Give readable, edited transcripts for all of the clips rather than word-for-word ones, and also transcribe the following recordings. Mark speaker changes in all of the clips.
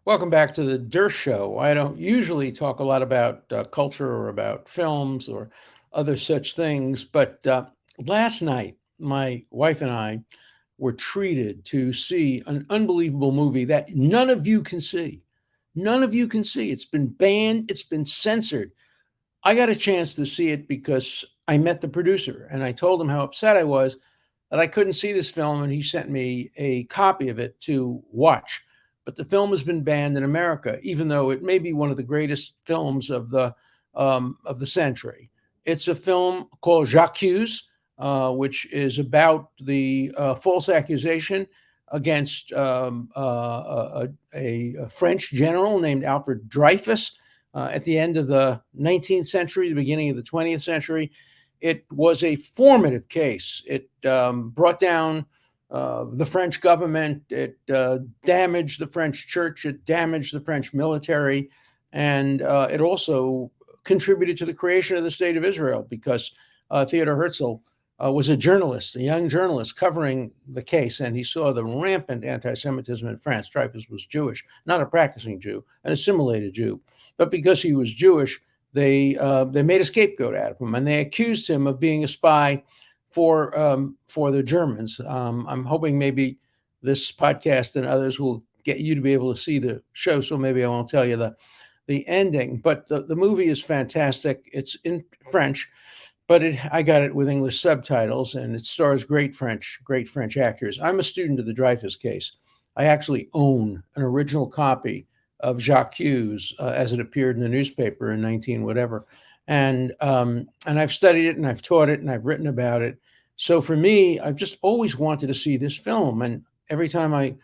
Speaker 1: Welcome back to the Dershow. I don't usually talk a lot about culture or about films or other such things, but last night, my wife and I were treated to see an unbelievable movie that none of you can see. None of you can see. It's been banned, it's been censored. I got a chance to see it because I met the producer and I told him how upset I was that I couldn't see this film, and he sent me a copy of it to watch. But the film has been banned in America, even though it may be one of the greatest films of the century. It's a film called J'accuse, which is about the false accusation against a French general named Alfred Dreyfus at the end of the 19th century, the beginning of the 20th century. It was a formative case. It brought down the French government. It damaged the French church. It damaged the French military. And it also contributed to the creation of the State of Israel because Theodor Herzl was a journalist, a young journalist covering the case, and he saw the rampant anti-Semitism in France. Dreyfus was Jewish, not a practicing Jew, an assimilated Jew. But because he was Jewish, they made a scapegoat out of him, and they accused him of being a spy for the Germans. I'm hoping maybe this podcast and others will get you to be able to see the show, so maybe I won't tell you the ending. But the movie is fantastic. It's in French, but I got it with English subtitles, and it stars great French actors. I'm a student of the Dreyfus case. I actually own an original copy of J'accuse as it appeared in the newspaper in 19 whatever, and I've studied it and I've taught it and I've written about it. So for me, I've just always wanted to see this film, and every time I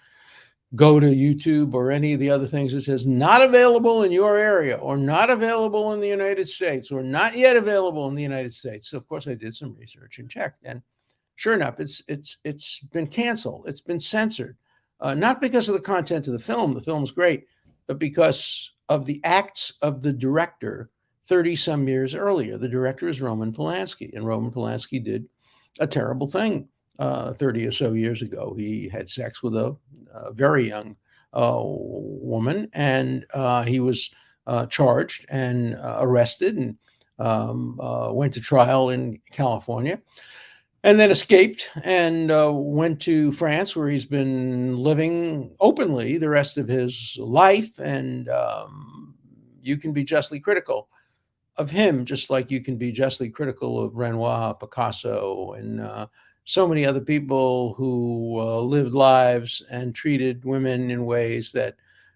Speaker 1: go to YouTube or any of the other things, it says not available in your area, or not available in the United States, or not yet available in the United States. So of course I did some research and checked, and sure enough, it's been canceled. It's been censored, not because of the content of the film. The film's great, but because of the acts of the director 30 some years earlier. The director is Roman Polanski, and Roman Polanski did a terrible thing 30 or so years ago. He had sex with a very young woman, and he was charged and arrested, and went to trial in California, and then escaped and went to France, where he's been living openly the rest of his life. And you can be justly critical of him, just like you can be justly critical of Renoir, Picasso, and so many other people who lived lives and treated women in ways that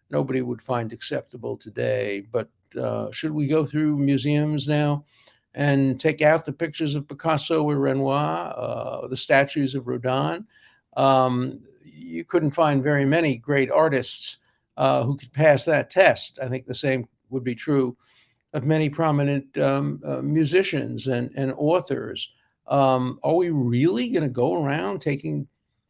Speaker 1: nobody would find acceptable today. But should we go through museums now and take out the pictures of Picasso or Renoir, the statues of Rodin? You couldn't find very many great artists who could pass that test. I think the same would be true of many prominent musicians and authors. Are we really going to go around taking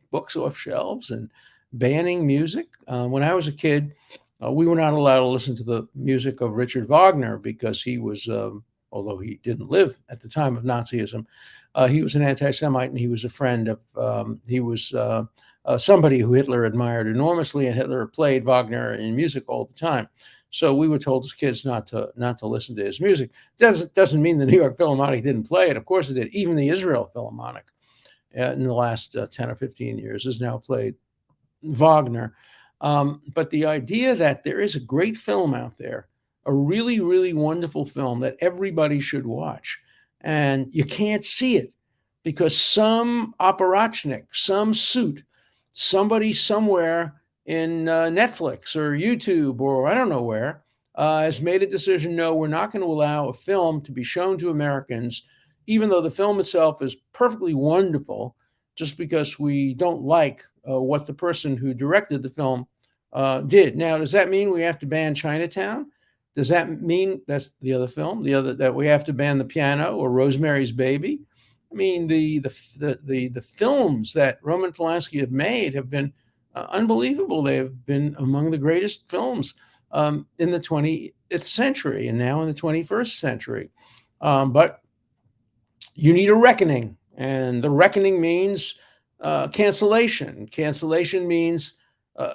Speaker 1: books off shelves and banning music? When I was a kid, we were not allowed to listen to the music of Richard Wagner because he was, although he didn't live at the time of Nazism, he was an anti-Semite, and he was a friend of, he was somebody who Hitler admired enormously, and Hitler played Wagner in music all the time. So we were told as kids not to listen to his music. Doesn't mean the New York Philharmonic didn't play it. Of course it did. Even the Israel Philharmonic in the last 10 or 15 years has now played Wagner. But the idea that there is a great film out there, a really, really wonderful film that everybody should watch, and you can't see it because some apparatchik, some suit, somebody somewhere in Netflix or YouTube or I don't know where, has made a decision. No, we're not going to allow a film to be shown to Americans, even though the film itself is perfectly wonderful, just because we don't like what the person who directed the film did. Now, does that mean we have to ban Chinatown? Does that mean that's the other film, that we have to ban The Piano or Rosemary's Baby? I mean, the films that Roman Polanski have been unbelievable. They have been among the greatest films in the 20th century and now in the 21st century. But you need a reckoning, and the reckoning means cancellation. Cancellation means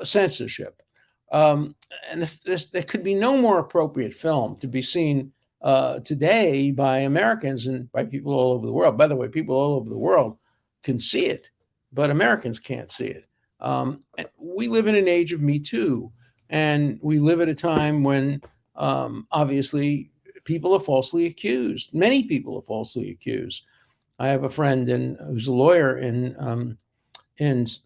Speaker 1: censorship. Um, and there could be no more appropriate film to be seen today by Americans and by people all over the world. By the way, people all over the world can see it, but Americans can't see it. And we live in an age of Me Too, and we live at a time when obviously people are falsely accused. Many people are falsely accused. I have a friend who's a lawyer in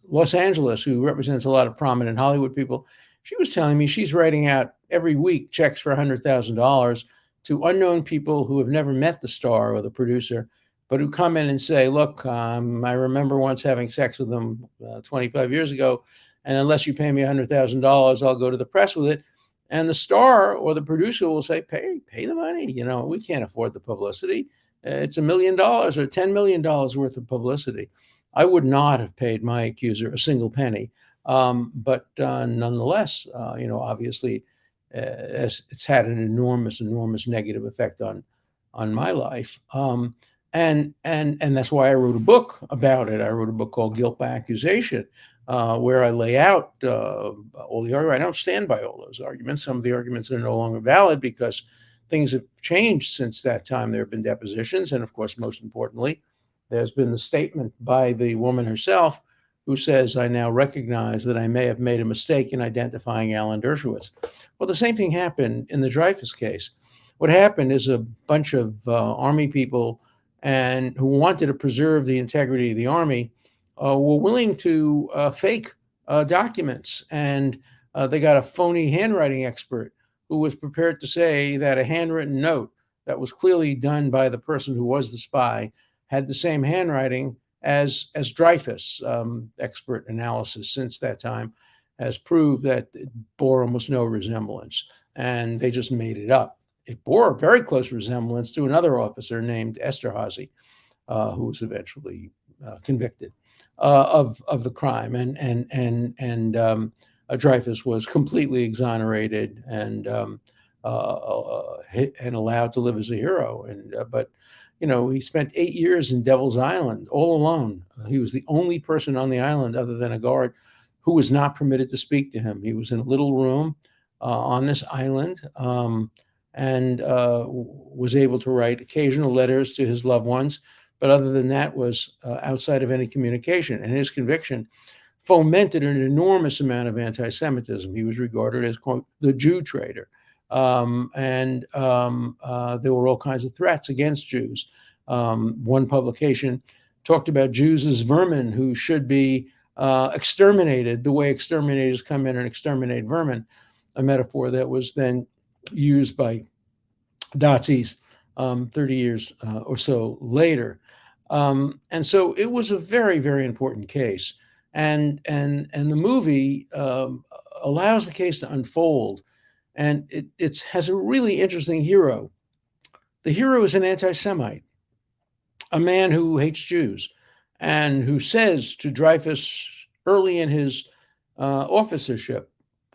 Speaker 1: Los Angeles who represents a lot of prominent Hollywood people. She was telling me she's writing out every week checks for $100,000 to unknown people who have never met the star or the producer, but who come in and say, look, I remember once having sex with them 25 years ago, and unless you pay me $100,000, I'll go to the press with it. And the star or the producer will say, pay the money. We can't afford the publicity. It's $1 million or $10 million worth of publicity. I would not have paid my accuser a single penny. But nonetheless, obviously, it's had an enormous, enormous negative effect on my life. And that's why I wrote a book about it. I wrote a book called Guilt by Accusation, where I lay out all the arguments. I don't stand by all those arguments. Some of the arguments are no longer valid because things have changed since that time. There have been depositions, and of course, most importantly, there's been the statement by the woman herself who says, I now recognize that I may have made a mistake in identifying Alan Dershowitz. Well, the same thing happened in the Dreyfus case. What happened is a bunch of Army people and who wanted to preserve the integrity of the Army were willing to fake documents. And they got a phony handwriting expert who was prepared to say that a handwritten note that was clearly done by the person who was the spy had the same handwriting as Dreyfus. Expert analysis since that time has proved that it bore almost no resemblance, and they just made it up. It bore a very close resemblance to another officer named Esterhazy, who was eventually convicted of the crime, and Dreyfus was completely exonerated and allowed to live as a hero. But he spent 8 years in Devil's Island all alone. He was the only person on the island, other than a guard, who was not permitted to speak to him. He was in a little room on this island, and was able to write occasional letters to his loved ones. But other than that, was outside of any communication. And his conviction fomented an enormous amount of anti-Semitism. He was regarded as, quote, the Jew traitor. And there were all kinds of threats against Jews. One publication talked about Jews as vermin who should be exterminated the way exterminators come in and exterminate vermin, a metaphor that was then used by Nazis 30 years or so later. And so it was a very, very important case. And the movie allows the case to unfold. And it has a really interesting hero. The hero is an anti-Semite, a man who hates Jews, and who says to Dreyfus early in his officership,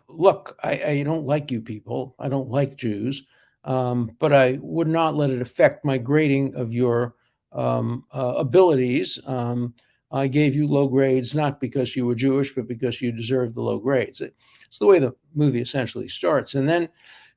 Speaker 1: look, I don't like you people. I don't like Jews, but I would not let it affect my grading of your abilities. I gave you low grades, not because you were Jewish, but because you deserved the low grades. It's the way the movie essentially starts. And then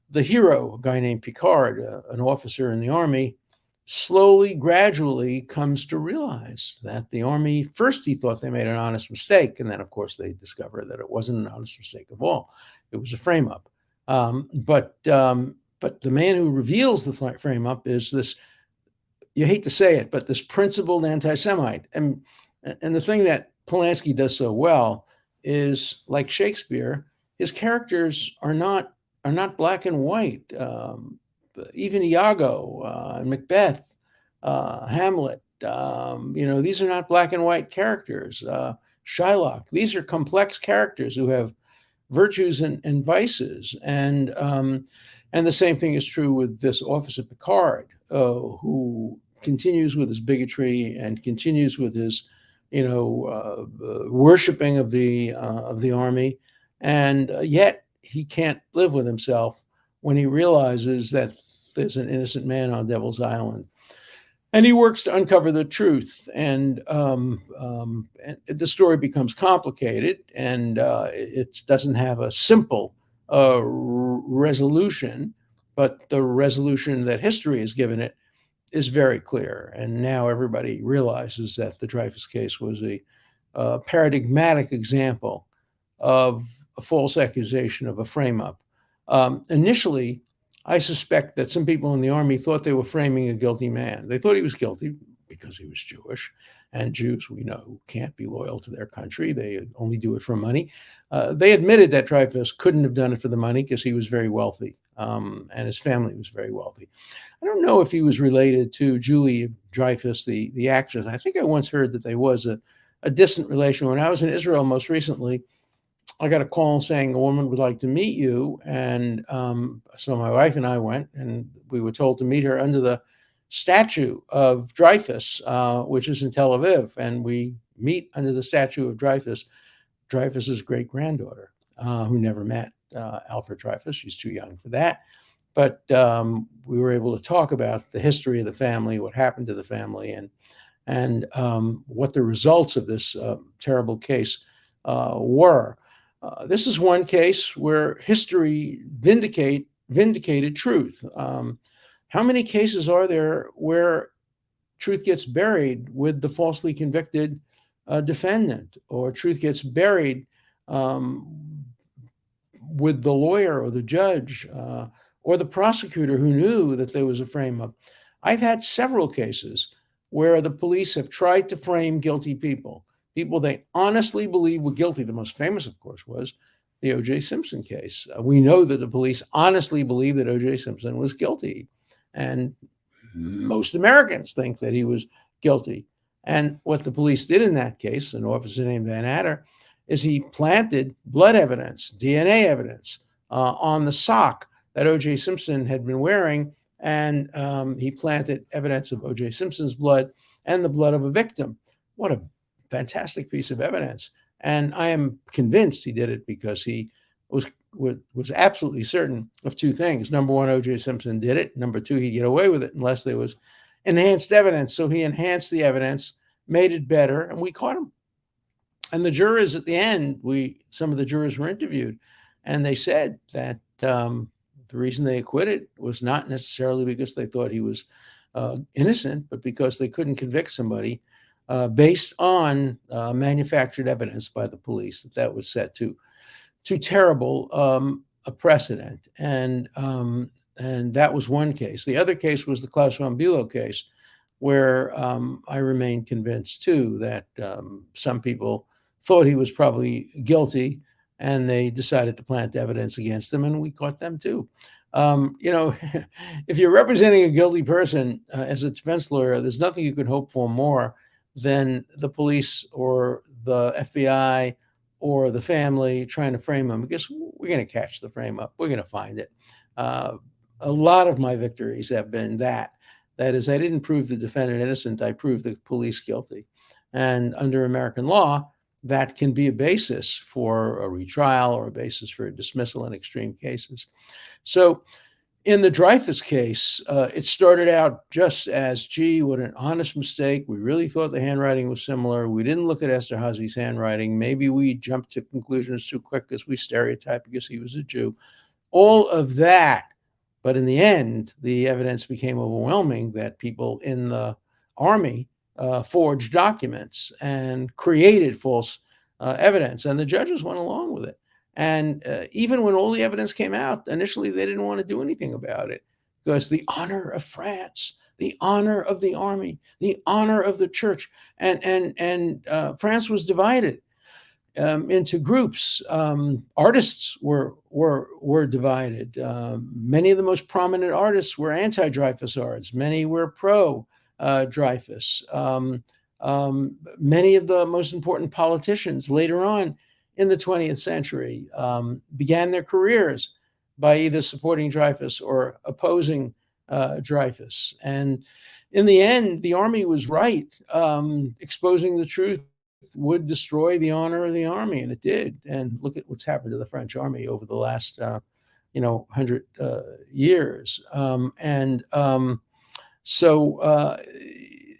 Speaker 1: the hero, a guy named Picard, an officer in the Army, slowly, gradually comes to realize that the Army, first he thought they made an honest mistake. And then, of course, they discover that it wasn't an honest mistake at all. It was a frame-up. But the man who reveals the frame-up is this, you hate to say it, but this principled anti-Semite. And the thing that Polanski does so well is, like Shakespeare, his characters are not black and white. Even Iago, Macbeth, Hamlet, these are not black and white characters. Shylock, these are complex characters who have virtues and vices. And the same thing is true with this Officer Picard, who continues with his bigotry and continues with his, worshiping of the Army, and yet he can't live with himself when he realizes that there's an innocent man on Devil's Island, and he works to uncover the truth. And the story becomes complicated, and it doesn't have a simple resolution, but the resolution that history has given it is very clear. And now everybody realizes that the Dreyfus case was a paradigmatic example of a false accusation, of a frame up. Initially, I suspect that some people in the army thought they were framing a guilty man. They thought he was guilty because he was Jewish. And Jews, we know, can't be loyal to their country. They only do it for money. They admitted that Dreyfus couldn't have done it for the money because he was very wealthy, and his family was very wealthy. I don't know if he was related to Julie Dreyfus, the actress. I think I once heard that there was a distant relation. When I was in Israel most recently, I got a call saying a woman would like to meet you. And so my wife and I went, and we were told to meet her under the statue of Dreyfus, which is in Tel Aviv. And we meet under the statue of Dreyfus, Dreyfus's great granddaughter, who never met Alfred Dreyfus. She's too young for that. But we were able to talk about the history of the family, what happened to the family, and what the results of this terrible case were. This is one case where history vindicated truth. How many cases are there where truth gets buried with the falsely convicted defendant, or truth gets buried with the lawyer or the judge or the prosecutor who knew that there was a frame-up? I've had several cases where the police have tried to frame guilty people they honestly believe were guilty. The most famous, of course, was the O.J. Simpson case. We know that the police honestly believe that O.J. Simpson was guilty, and most Americans think that he was guilty. And what the police did in that case, an officer named Van Adder, is he planted blood evidence, DNA evidence, on the sock that O.J. Simpson had been wearing, and he planted evidence of O.J. Simpson's blood and the blood of a victim. What a fantastic piece of evidence. And I am convinced he did it because he was absolutely certain of two things. Number one, O.J. Simpson did it. Number two, he'd get away with it unless there was enhanced evidence. So he enhanced the evidence, made it better, and we caught him. And the jurors at the end, some of the jurors were interviewed, and they said that the reason they acquitted was not necessarily because they thought he was innocent, but because they couldn't convict somebody based on manufactured evidence by the police, that was set to terrible a precedent. And that was one case. The other case was the Klaus von Bülow case, where I remain convinced, too, that some people thought he was probably guilty, and they decided to plant evidence against him, and we caught them, too. If you're representing a guilty person as a defense lawyer, there's nothing you could hope for more than the police or the FBI or the family trying to frame him, because we're going to catch the frame up. We're going to find it. A lot of my victories have been that. That is, I didn't prove the defendant innocent. I proved the police guilty. And under American law, that can be a basis for a retrial or a basis for a dismissal in extreme cases. So in the Dreyfus case, it started out just as, gee, what an honest mistake. We really thought the handwriting was similar. We didn't look at Esterhazy's handwriting. Maybe we jumped to conclusions too quick because we stereotyped because he was a Jew. All of that. But in the end, the evidence became overwhelming that people in the army forged documents and created false evidence. And the judges went along with it. And even when all the evidence came out, initially they didn't want to do anything about it, because the honor of France, the honor of the army, the honor of the church, and France was divided into groups. Artists were divided. Many of the most prominent artists were anti-Dreyfus artists. Many were pro-Dreyfus. Many of the most important politicians later on in the 20th century began their careers by either supporting Dreyfus or opposing Dreyfus. And in the end, the army was right. Exposing the truth would destroy the honor of the army, and it did. And look at what's happened to the French army over the last 100 years. So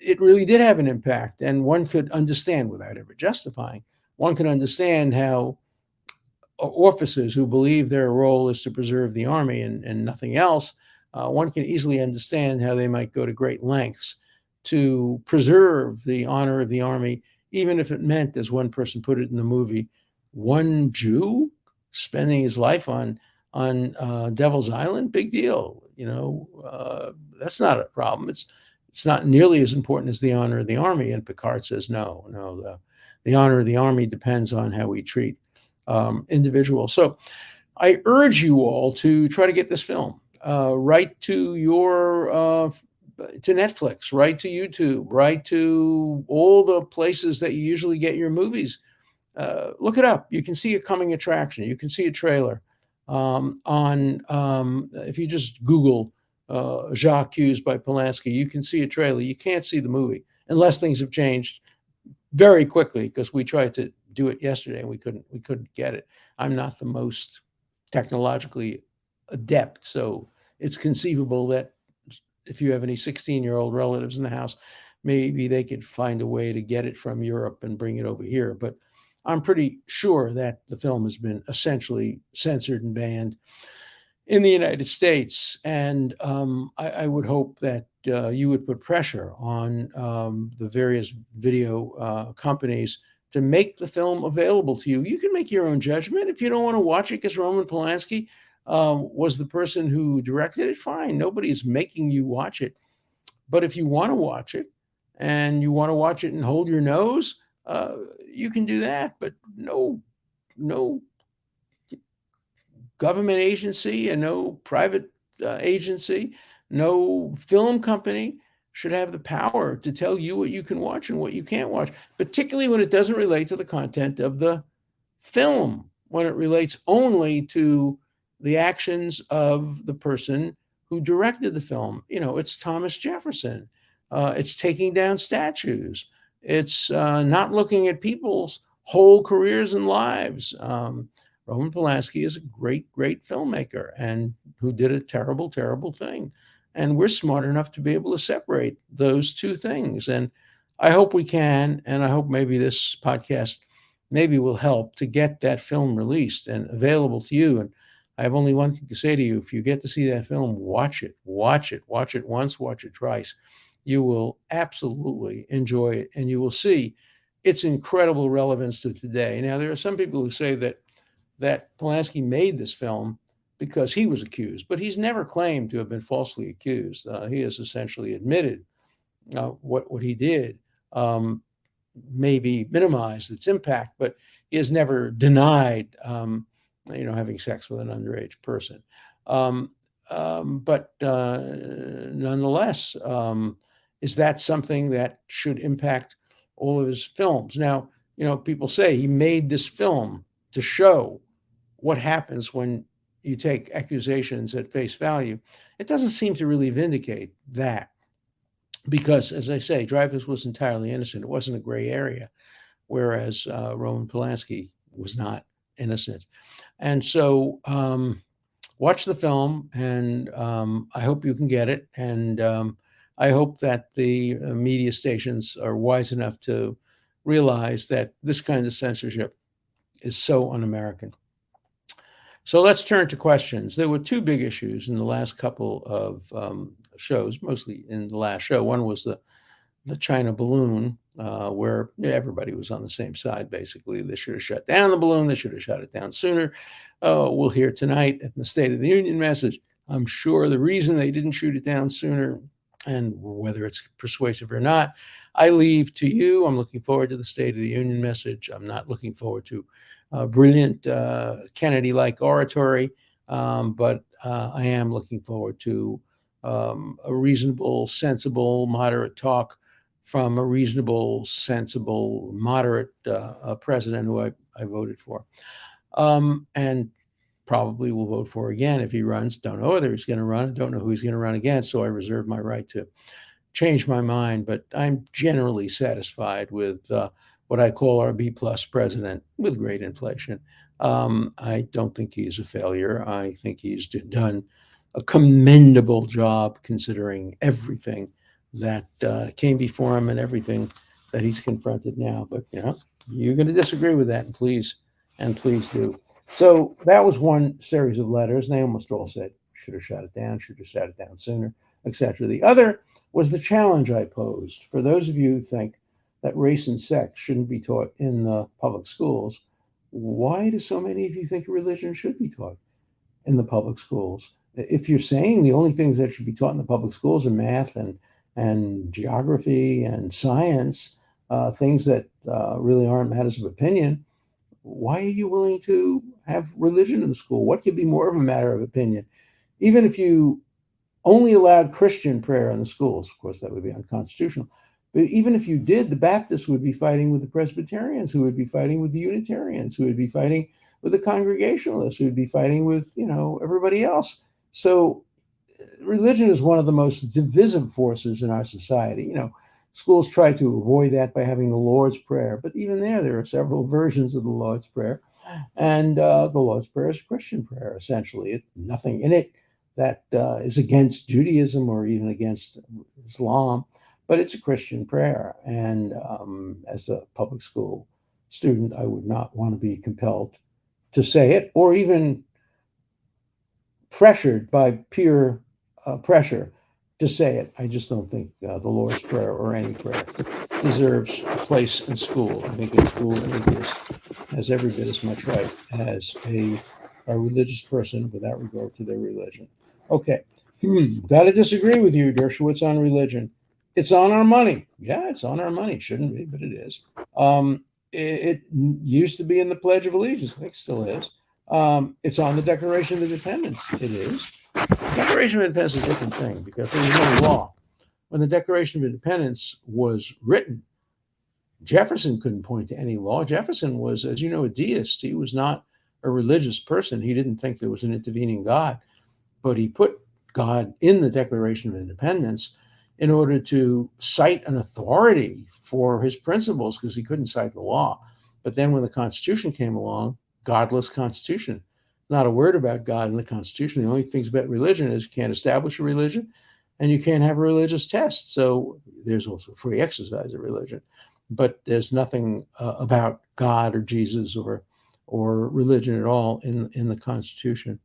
Speaker 1: it really did have an impact, and one could understand, without ever justifying, one could understand how officers who believe their role is to preserve the army and nothing else, one can easily understand how they might go to great lengths to preserve the honor of the army, even if it meant, as one person put it in the movie, one Jew spending his life on Devil's Island. Big deal, that's not a problem. It's not nearly as important as the honor of the army. And Picard says, no, the honor of the army depends on how we treat individuals. So I urge you all to try to get this film. Write to to Netflix, write to YouTube, write to all the places that you usually get your movies. Look it up. You can see a coming attraction. You can see a trailer if you just Google Jacques Hughes by Polanski, you can see a trailer. You can't see the movie unless things have changed very quickly, because we tried to do it yesterday and we couldn't get it. I'm not the most technologically adept, so it's conceivable that if you have any 16-year-old relatives in the house, maybe they could find a way to get it from Europe and bring it over here. But I'm pretty sure that the film has been essentially censored and banned in the United States. And I would hope that you would put pressure on the various video companies to make the film available to you. You can make your own judgment. If you don't want to watch it because Roman Polanski was the person who directed it, fine. Nobody's making you watch it. But if you want to watch it and you want to watch it and hold your nose, you can do that. But no government agency and no private agency, no film company should have the power to tell you what you can watch and what you can't watch, particularly when it doesn't relate to the content of the film, when it relates only to the actions of the person who directed the film. It's Thomas Jefferson. It's taking down statues. It's not looking at people's whole careers and lives. Roman Polanski is a great, great filmmaker and who did a terrible, terrible thing. And we're smart enough to be able to separate those two things. And I hope we can. And I hope maybe this podcast maybe will help to get that film released and available to you. And I have only one thing to say to you. If you get to see that film, watch it. Watch it. Watch it once, watch it twice. You will absolutely enjoy it. And you will see its incredible relevance to today. Now, there are some people who say that Polanski made this film because he was accused, but he's never claimed to have been falsely accused. He has essentially admitted what he did, maybe minimized its impact, but he has never denied, having sex with an underage person. But nonetheless, is that something that should impact all of his films? Now, people say he made this film to show what happens when you take accusations at face value. It doesn't seem to really vindicate that because, as I say, Dreyfus was entirely innocent. It wasn't a gray area, whereas Roman Polanski was not innocent. And so watch the film, and I hope you can get it. And I hope that the media stations are wise enough to realize that this kind of censorship is so un-American. So let's turn to questions. There were two big issues in the last couple of shows, mostly in the last show. One was the China balloon, where everybody was on the same side, basically. They should have shut down the balloon. They should have shut it down sooner. We'll hear tonight in the State of the Union message, I'm sure the reason they didn't shoot it down sooner, and whether it's persuasive or not, I leave to you. I'm looking forward to the State of the Union message. I'm not looking forward to brilliant Kennedy-like oratory, but I am looking forward to a reasonable, sensible, moderate talk from a reasonable, sensible, moderate president who I voted for, and probably will vote for again if he runs. Don't know whether he's going to run. I don't know who he's going to run against, so I reserve my right to change my mind. But I'm generally satisfied with what I call our B-plus president with great inflation. I don't think he's a failure. I think he's done a commendable job considering everything that came before him and everything that he's confronted now. But you're going to disagree with that, and please do. So that was one series of letters, and they almost all said, should have shut it down, should have shut it down sooner, etc. The other was the challenge I posed. For those of you who think that race and sex shouldn't be taught in the public schools, why do so many of you think religion should be taught in the public schools? If you're saying the only things that should be taught in the public schools are math and geography and science, things that really aren't matters of opinion, why are you willing to have religion in the school? What could be more of a matter of opinion? Even if you only allowed Christian prayer in the schools, of course, that would be unconstitutional. But even if you did, the Baptists would be fighting with the Presbyterians, who would be fighting with the Unitarians, who would be fighting with the Congregationalists, who would be fighting with, everybody else. So religion is one of the most divisive forces in our society. Schools try to avoid that by having the Lord's Prayer, but even there are several versions of the Lord's Prayer. And the Lord's Prayer is a Christian prayer, essentially. Nothing in it that is against Judaism or even against Islam, but it's a Christian prayer. And as a public school student, I would not want to be compelled to say it or even pressured by peer pressure to say it. I just don't think the Lord's Prayer or any prayer deserves a place in school. I think in school it has every bit as much right as a religious person without regard to their religion. Okay, got to disagree with you, Dershowitz, on religion. It's on our money. Yeah, it's on our money. Shouldn't be, but it is. It used to be in the Pledge of Allegiance. I think it still is. It's on the Declaration of Independence. It is. The Declaration of Independence is a different thing because there was no law. When the Declaration of Independence was written, Jefferson couldn't point to any law. Jefferson was, as you know, a deist. He was not a religious person. He didn't think there was an intervening God, but he put God in the Declaration of Independence in order to cite an authority for his principles because he couldn't cite the law. But then when the Constitution came along, godless Constitution, not a word about God in the Constitution. The only things about religion is you can't establish a religion and you can't have a religious test. So there's also free exercise of religion, but there's nothing about God or Jesus or religion at all in the Constitution.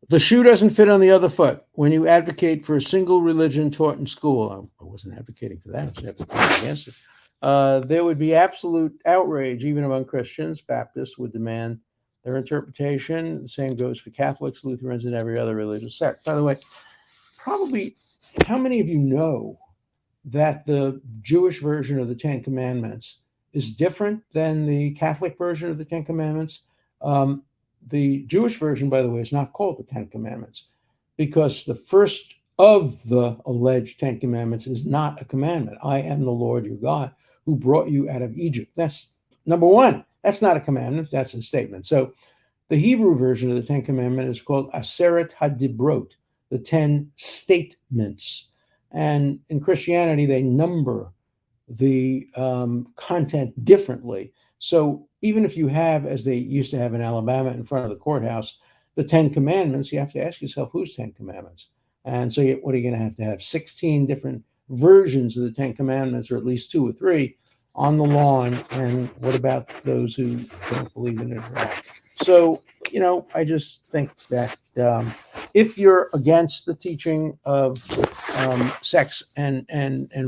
Speaker 1: The shoe doesn't fit on the other foot. When you advocate for a single religion taught in school, I wasn't advocating for that, I was advocating against it. There would be absolute outrage, even among Christians. Baptists would demand their interpretation. The same goes for Catholics, Lutherans, and every other religious sect. By the way, probably how many of you know that the Jewish version of the Ten Commandments is different than the Catholic version of the Ten Commandments? The Jewish version, by the way, is not called the Ten Commandments because the first of the alleged Ten Commandments is not a commandment. I am the Lord your God who brought you out of Egypt. That's number one. That's not a commandment. That's a statement. So the Hebrew version of the Ten Commandments is called Aseret HaDibrot, the 10 statements. And in Christianity, they number the content differently. So even if you have, as they used to have in Alabama in front of the courthouse, the 10 commandments, you have to ask yourself, whose 10 commandments? And so what are you going to have 16 different versions of the 10 commandments, or at least 2 or 3 on the lawn. And what about those who don't believe in it at all? So, I just think that if you're against the teaching of sex and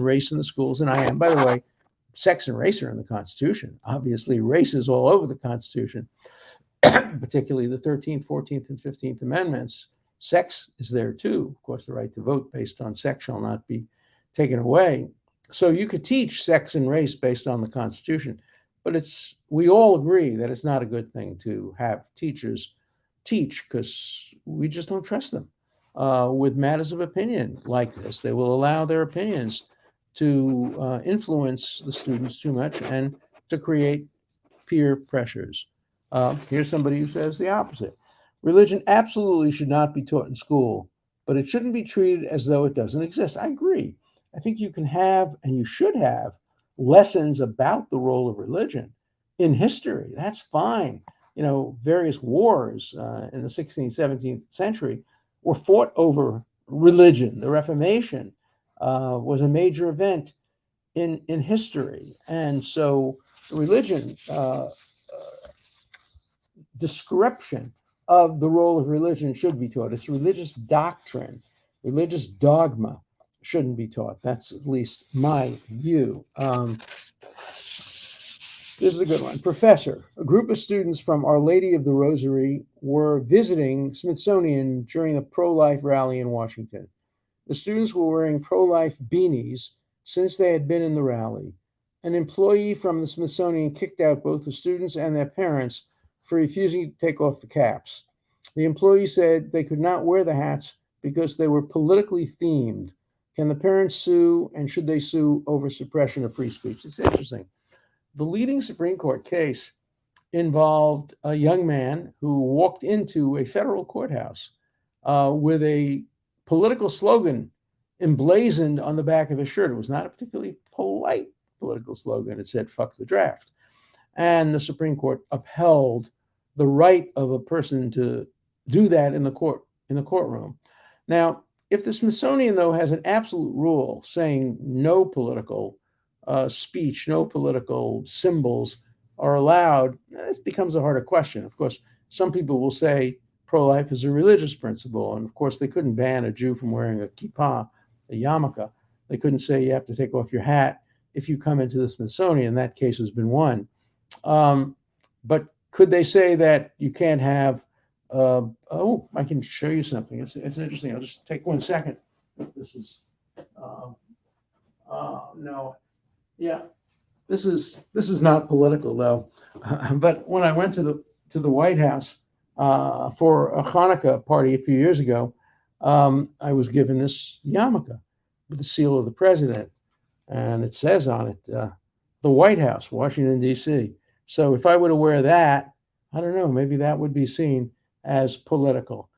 Speaker 1: race in the schools, and I am, by the way, sex and race are in the Constitution. Obviously, race is all over the Constitution, particularly the 13th, 14th, and 15th Amendments. Sex is there too. Of course, the right to vote based on sex shall not be taken away. So you could teach sex and race based on the Constitution, but we all agree that it's not a good thing to have teachers teach because we just don't trust them with matters of opinion like this. They will allow their opinions to influence the students too much and to create peer pressures. Here's somebody who says the opposite. Religion absolutely should not be taught in school, but it shouldn't be treated as though it doesn't exist. I agree. I think you can have, and you should have, lessons about the role of religion in history. That's fine. Various wars in the 16th, 17th century were fought over religion. The Reformation was a major event in history. And so religion description of the role of religion should be taught. It's religious doctrine, religious dogma shouldn't be taught. That's at least my view. This is a good one. Professor, a group of students from Our Lady of the Rosary were visiting Smithsonian during a pro-life rally in Washington. The students were wearing pro-life beanies since they had been in the rally. An employee from the Smithsonian kicked out both the students and their parents for refusing to take off the caps. The employee said they could not wear the hats because they were politically themed. Can the parents sue, and should they sue over suppression of free speech? It's interesting. The leading Supreme Court case involved a young man who walked into a federal courthouse with a political slogan emblazoned on the back of his shirt. It was not a particularly polite political slogan. It said, "Fuck the draft." And the Supreme Court upheld the right of a person to do that in the courtroom. Now, if the Smithsonian, though, has an absolute rule saying no political speech, no political symbols are allowed, this becomes a harder question. Of course, some people will say pro-life is a religious principle. And of course, they couldn't ban a Jew from wearing a kippah, a yarmulke. They couldn't say you have to take off your hat if you come into the Smithsonian. That case has been won. But could they say that you can't have, I can show you something. It's interesting. I'll just take 1 second. This is, no. Yeah, this is not political though. But when I went to the White House for a Hanukkah party a few years ago, I was given this yarmulke with the seal of the president, and it says on it, the White House, Washington, D.C. So if I were to wear that, I don't know, maybe that would be seen as political.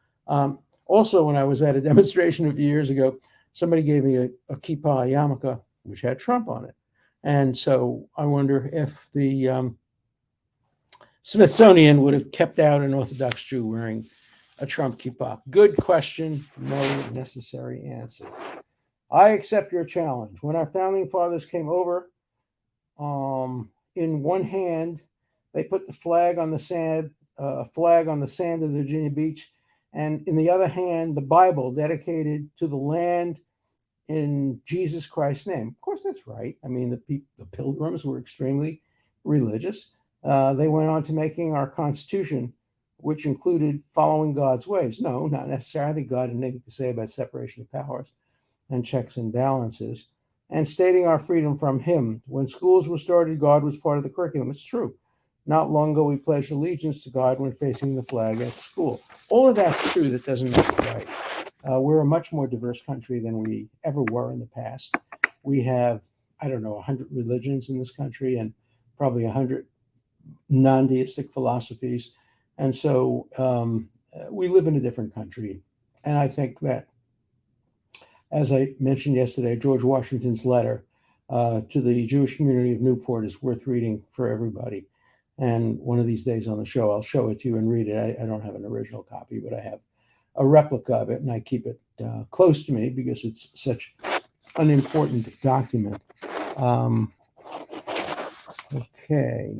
Speaker 1: Also, when I was at a demonstration a few years ago, somebody gave me a kippah, a yarmulke, which had Trump on it. And so I wonder if the Smithsonian would have kept out an Orthodox Jew wearing a Trump kippah. Good question, no necessary answer. I accept your challenge. When our founding fathers came over, in one hand, they put the flag on the sand, a flag on the sand of Virginia Beach, and in the other hand, the Bible dedicated to the land in Jesus Christ's name. Of course, that's right. I mean, the Pilgrims were extremely religious. They went on to making our Constitution, which included following God's ways. No, not necessarily. I think God had anything to say about separation of powers and checks and balances, and stating our freedom from Him. When schools were started, God was part of the curriculum. It's true. Not long ago, we pledged allegiance to God when facing the flag at school. All of that's true. That doesn't make it right. We're a much more diverse country than we ever were in the past. We have, 100 religions in this country and probably 100 non-deistic philosophies. And so we live in a different country. And I think that, as I mentioned yesterday, George Washington's letter to the Jewish community of Newport is worth reading for everybody. And one of these days on the show, I'll show it to you and read it. I don't have an original copy, but I have a replica of it, and I keep it close to me because it's such an important document. Okay.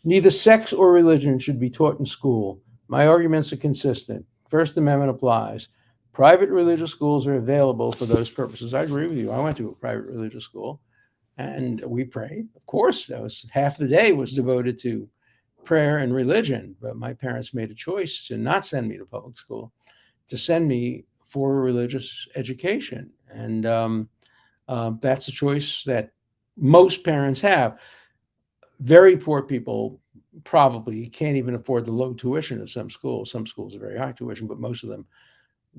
Speaker 1: Neither sex or religion should be taught in school. My arguments are consistent. First Amendment applies. Private religious schools are available for those purposes. I agree with you. I went to a private religious school, and we prayed. Of course, that was half the day was devoted to prayer and religion, but my parents made a choice to not send me to public school, to send me for a religious education. And that's a choice that most parents have. Very poor people probably can't even afford the low tuition of some schools. Some schools are very high tuition, but most of them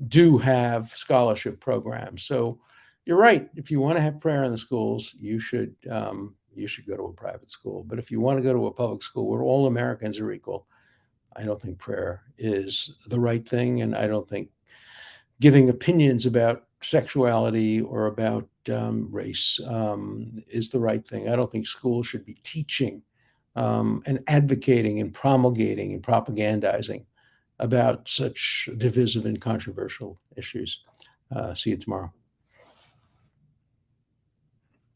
Speaker 1: do have scholarship programs. So you're right. If you want to have prayer in the schools, you should go to a private school. But if you want to go to a public school where all Americans are equal, I don't think prayer is the right thing. And I don't think giving opinions about sexuality or about race is the right thing. I don't think schools should be teaching and advocating and promulgating and propagandizing about such divisive and controversial issues. See you tomorrow.